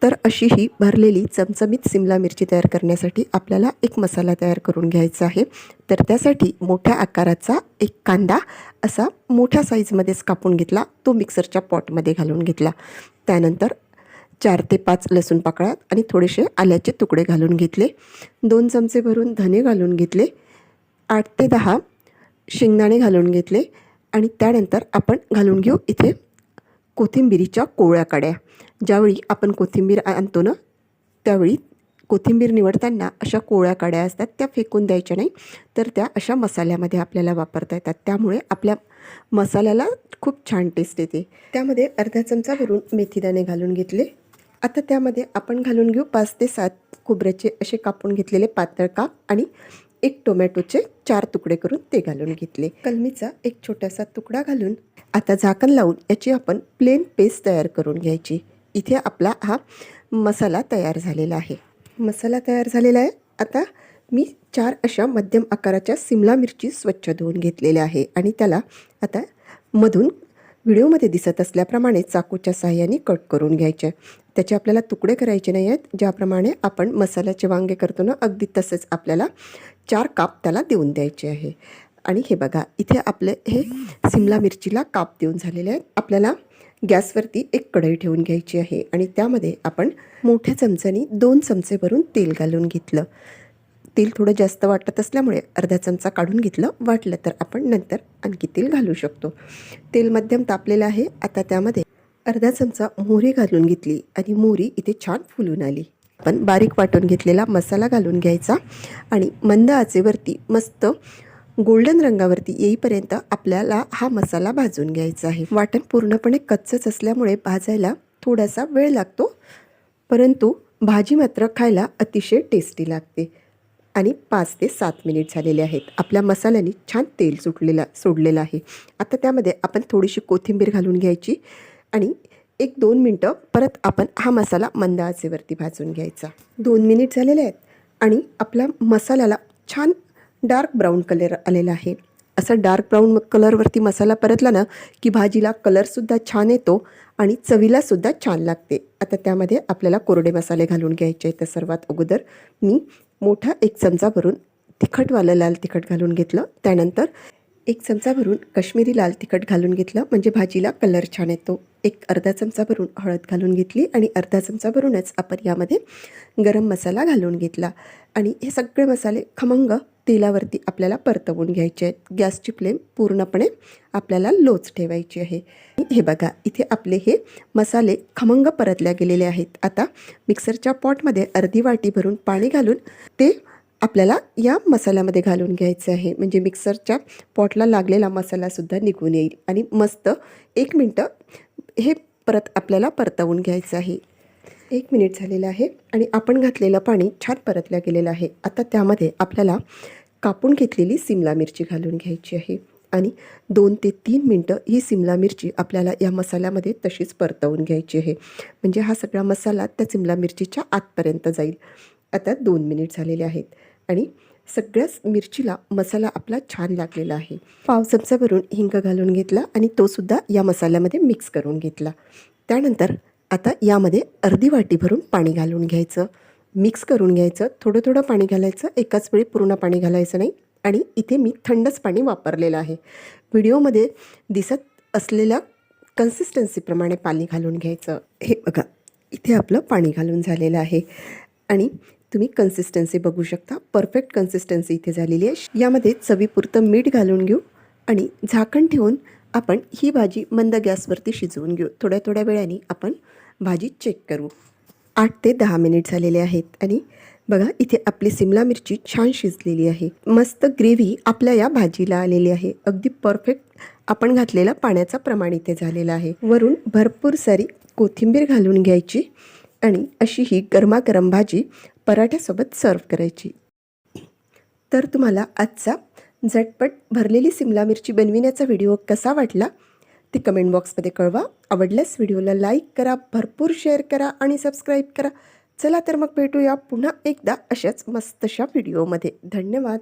तर अशी ही भरलेली चमचमीत सिमला मिरची तयार करण्यासाठी आपल्याला एक मसाला तयार करून घ्यायचा आहे। तर त्यासाठी मोठ्या आकाराचा एक कांदा असा मोठ्या साईजमध्येच कापून घेतला, तो मिक्सरच्या पॉटमध्ये घालून घेतला। त्यानंतर 4 ते 5 लसूण पाकळ्या आणि थोडेसे आल्याचे तुकडे घालून घेतले। 2 चमचे भरून धने घालून घेतले। 8 ते 10 शेंगदाणे घालून घेतले आणि त्यानंतर आपण घालून घेऊ इथे कोथिंबीरीच्या कोवळ्या काड्या। ज्यावेळी आपण कोथिंबीर आणतो ना, त्यावेळी कोथिंबीर निवडताना अशा कोवळ्या काड्या असतात त्या फेकून द्यायच्या नाही, तर त्या अशा मसाल्यामध्ये आपल्याला वापरता येतात। त्यामुळे आपल्या मसाल्याला खूप छान टेस्ट येते। त्यामध्ये अर्धा चमचा भरून मेथीदाणे घालून घेतले। आता त्यामध्ये आपण घालून घेऊ 5 ते 7 खोबऱ्याचे असे कापून घेतलेले पातळ काप आणि एक टोमॅटोचे 4 तुकडे करून ते घालून घेतले। कलमीचा एक छोटासा तुकडा घालून आता झाकण लावून याची आपण प्लेन पेस्ट तयार करून घ्यायची। इथे आपला हा मसाला तयार झालेला आहे। मसाला तयार झालेला आहे। आता मी 4 अशा मध्यम आकाराच्या सिमला मिरची स्वच्छ धुवून घेतलेल्या आहे आणि त्याला आता मधून व्हिडिओमध्ये दिसत असल्याप्रमाणे चाकूच्या सहाय्याने कट करून घ्यायचे। त्याचे आपल्याला तुकडे करायचे नाही आहेत, ज्याप्रमाणे आपण मसाल्याचे वांगे करतो ना, अगदी तसेच आपल्याला 4 काप त्याला देऊन द्यायचे आहे। आणि हे बघा, इथे आपले हे सिमला मिरचीला काप देऊन झालेले आहेत। आपल्याला गॅसवरती एक कढई ठेवून घ्यायची आहे आणि त्यामध्ये आपण मोठ्या चमच्याने 2 चमचे भरून तेल घालून घेतलं। तेल थोडं जास्त वाटत असल्यामुळे अर्धा चमचा काढून घेतलं, वाटलं तर आपण नंतर आणखी तेल घालू शकतो। तेल मध्यम तापलेलं आहे। आता त्यामध्ये अर्धा चमचा मोहरी घालून घेतली आणि मोहरी इथे छान फुलून आली। आपण बारीक वाटून घेतलेला मसाला घालून घ्यायचा आणि मंद आचेवरती मस्त गोल्डन रंगावरती येईपर्यंत आपल्याला हा मसाला भाजून घ्यायचा आहे। वाटण पूर्णपणे कच्चंच असल्यामुळे भाजायला थोडासा वेळ लागतो, परंतु भाजी मात्र खायला अतिशय टेस्टी लागते। आणि 5 ते 7 मिनिट झालेले आहेत। आपल्या मसाल्याने छान तेल सोडलेलं आहे। आता त्यामध्ये आपण थोडीशी कोथिंबीर घालून घ्यायची आणि 1-2 मिनटं परत आपण हा मसाला मंद आचेवरती भाजून घ्यायचा। 2 मिनिट झालेले आहेत आणि आपल्या मसाल्याला छान डार्क ब्राऊन कलर आलेला आहे। असा डार्क ब्राऊन कलरवरती मसाला परतला ना की भाजीला कलरसुद्धा छान येतो आणि चवीलासुद्धा छान लागते। आता त्यामध्ये आपल्याला कोरडे मसाले घालून घ्यायचे आहेत। तर सर्वात अगोदर मी मोठा 1 चमचा भरून तिखटवालं लाल तिखट घालून घेतलं। त्यानंतर 1 चमचा भरून काश्मीरी लाल तिखट घालून घेतलं, म्हणजे भाजीला कलर छान येतो। अर्धा चमचा भरून हळद घालून घेतली आणि अर्धा चमचा भरूनच आपण यामध्ये गरम मसाला घालून घेतला आणि हे सगळे मसाले खमंग तेलावरती आपल्याला परतवून घ्यायचे आहेत। गॅसची फ्लेम पूर्णपणे आपल्याला लोच ठेवायची आहे। हे बघा, इथे आपले हे मसाले खमंग परतल्या गेलेले आहेत। आता मिक्सरच्या पॉटमध्ये अर्धी वाटी भरून पाणी घालून ते आपल्याला या मसाल्यामध्ये घालून घ्यायचं आहे, म्हणजे मिक्सरच्या पॉटला लागलेला मसालासुद्धा निघून येईल आणि मस्त 1 मिनटं हे परत आपल्याला परतवून घ्यायचं आहे। 1 मिनिट झालेलं आहे आणि आपण घातलेलं पाणी छान परतल्या गेलेलं आहे। आता त्यामध्ये आपल्याला कापून घेतलेली सिमला मिरची घालून घ्यायची आहे आणि 2 ते 3 मिनटं ही सिमला मिरची आपल्याला या मसाल्यामध्ये तशीच परतवून घ्यायची आहे, म्हणजे हा सगळा मसाला त्या सिमला मिरचीच्या आतपर्यंत जाईल। आता 2 मिनिट झालेले आहेत आणि सगळ्याच मिरचीला मसाला आपला छान लागलेला आहे। पाव चमचा भरून हिंग घालून घेतला आणि तो सुद्धा या मसाल्यामध्ये मिक्स करून घेतला। त्यानंतर आता यामध्ये अर्धी वाटी भरून पाणी घालून घ्यायचं, मिक्स करून घ्यायचं। थोडं थोडं पाणी घालायचं, एकाच वेळी पूर्ण पाणी घालायचं नाही। आणि इथे मी थंडच पाणी वापरलेलं आहे। व्हिडिओमध्ये दिसत असलेल्या कन्सिस्टन्सीप्रमाणे पाणी घालून घ्यायचं। हे बघा, इथे आपलं पाणी घालून झालेलं आहे आणि तुम्ही कन्सिस्टन्सी बघू शकता, परफेक्ट कन्सिस्टन्सी इथे झालेली आहे। यामध्ये चवीपुरतं मीठ घालून घेऊ आणि झाकण ठेवून आपण ही भाजी मंद गॅसवरती शिजवून घेऊ। थोड्या थोड्या वेळाने आपण भाजी चेक करू। 8 ते 10 मिनिट झालेले आहेत आणि बघा, इथे आपली सिमला मिरची छान शिजलेली आहे। मस्त ग्रेव्ही आपल्या या भाजीला आलेली आहे। अगदी परफेक्ट आपण घातलेला पाण्याचं प्रमाण इथे झालेलं आहे। वरून भरपूर सारी कोथिंबीर घालून घ्यायची आणि अशी ही गरमागरम भाजी पराठ्यासोबत सर्व करायची। तर तुम्हाला आजचा झटपट भरलेली सिमला मिरची बनविण्याचा व्हिडिओ कसा वाटला ते कमेंट बॉक्समध्ये कळवा। आवडल्यास व्हिडिओला लाईक करा, भरपूर शेअर करा आणि सबस्क्राईब करा। चला तर मग भेटूया पुन्हा एकदा अशाच मस्तशा व्हिडिओमध्ये। धन्यवाद।